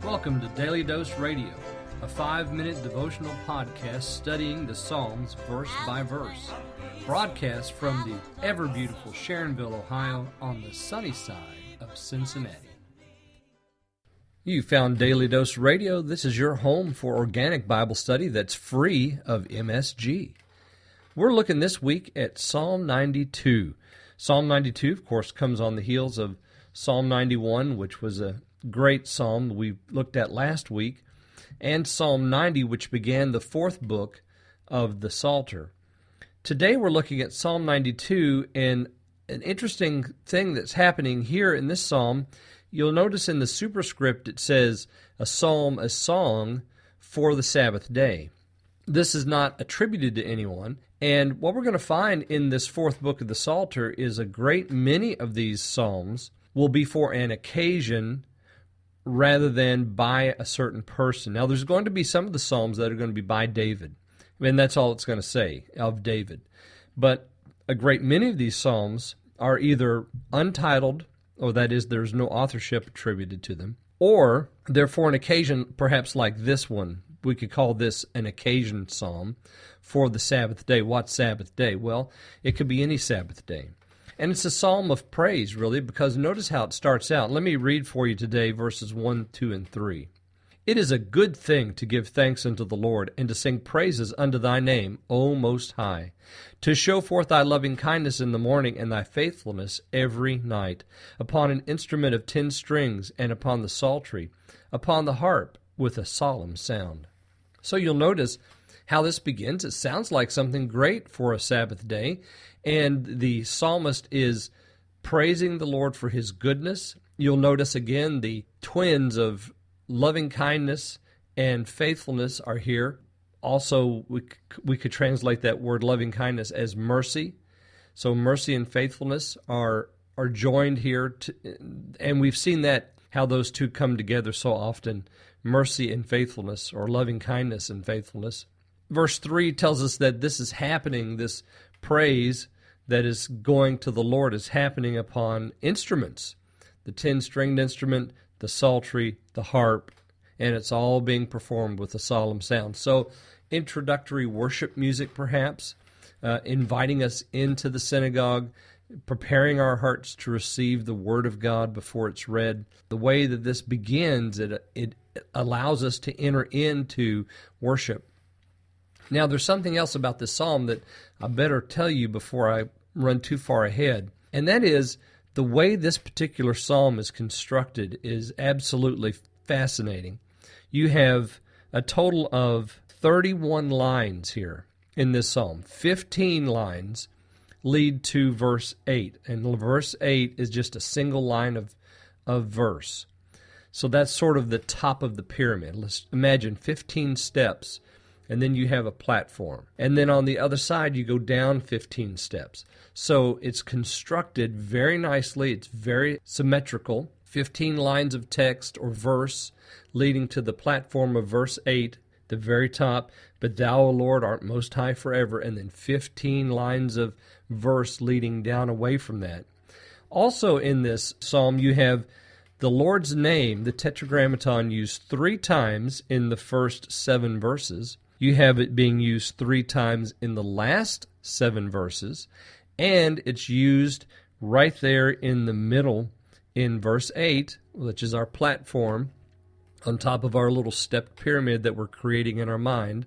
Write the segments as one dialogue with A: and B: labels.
A: Welcome to Daily Dose Radio, a 5-minute devotional podcast studying the Psalms verse by verse. Broadcast from the ever-beautiful Sharonville, Ohio, on the sunny side of Cincinnati. You found Daily Dose Radio. This is your home for organic Bible study that's free of MSG. We're looking this week at Psalm 92. Psalm 92, of course, comes on the heels of Psalm 91, which was a great psalm we looked at last week, and Psalm 90, which began the fourth book of the Psalter. Today we're looking at Psalm 92, and an interesting thing that's happening here in this psalm, you'll notice in the superscript it says, a psalm, a song for the Sabbath day. This is not attributed to anyone, and what we're going to find in this fourth book of the Psalter is a great many of these psalms will be for an occasion rather than by a certain person. Now, there's going to be some of the psalms that are going to be by David. I mean, that's all it's going to say, of David. But a great many of these psalms are either untitled, or that is, there's no authorship attributed to them, or they're for an occasion, perhaps like this one. We could call this an occasion psalm for the Sabbath day. What Sabbath day? Well, it could be any Sabbath day. And it's a psalm of praise, really, because notice how it starts out. Let me read for you today verses 1, 2, and 3. It is a good thing to give thanks unto the Lord, and to sing praises unto thy name, O Most High, to show forth thy loving kindness in the morning, and thy faithfulness every night, upon an instrument of 10 strings, and upon the psaltery, upon the harp, with a solemn sound. So you'll notice how this begins. It sounds like something great for a Sabbath day, and the psalmist is praising the Lord for his goodness. You'll notice again the twins of loving kindness and faithfulness are here. Also, we could translate that word loving kindness as mercy. So mercy and faithfulness are joined here, and we've seen that, how those two come together so often, mercy and faithfulness, or loving kindness and faithfulness. Verse 3 tells us that this is happening, this praise that is going to the Lord is happening upon instruments, the 10-stringed instrument, the psaltery, the harp, and it's all being performed with a solemn sound. So introductory worship music perhaps, inviting us into the synagogue, preparing our hearts to receive the Word of God before it's read. The way that this begins, it allows us to enter into worship. Now, there's something else about this psalm that I better tell you before I run too far ahead, and that is the way this particular psalm is constructed is absolutely fascinating. You have a total of 31 lines here in this psalm. 15 lines lead to verse 8, and verse 8 is just a single line of verse. So that's sort of the top of the pyramid. Let's imagine 15 steps, and then you have a platform. And then on the other side, you go down 15 steps. So it's constructed very nicely. It's very symmetrical. 15 lines of text or verse leading to the platform of verse 8, the very top. But thou, O Lord, art most high forever. And then 15 lines of verse leading down away from that. Also in this psalm, you have the Lord's name, the tetragrammaton, used 3 times in the first 7 verses. You have it being used 3 times in the last 7 verses, and it's used right there in the middle in verse 8, which is our platform on top of our little stepped pyramid that we're creating in our mind.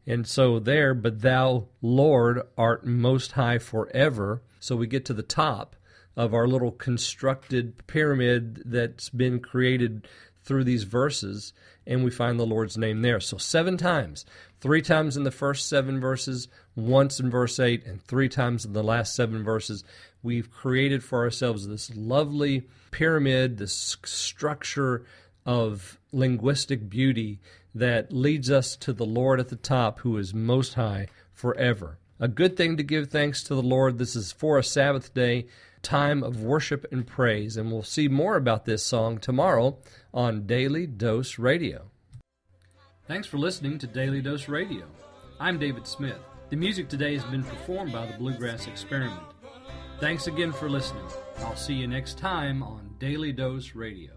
A: And so there, but thou, Lord, art most high forever. So we get to the top of our little constructed pyramid that's been created through these verses, and we find the Lord's name there. So 7 times, 3 times in the first 7 verses, once in verse 8, and 3 times in the last 7 verses. We've created for ourselves this lovely pyramid, this structure of linguistic beauty that leads us to the Lord at the top, who is most high forever. A good thing to give thanks to the Lord. This is for a Sabbath day, time of worship and praise, and we'll see more about this song tomorrow on Daily Dose Radio. Thanks for listening to Daily Dose Radio. I'm David Smith. The music today has been performed by the Bluegrass Experiment. Thanks again for listening. I'll see you next time on Daily Dose Radio.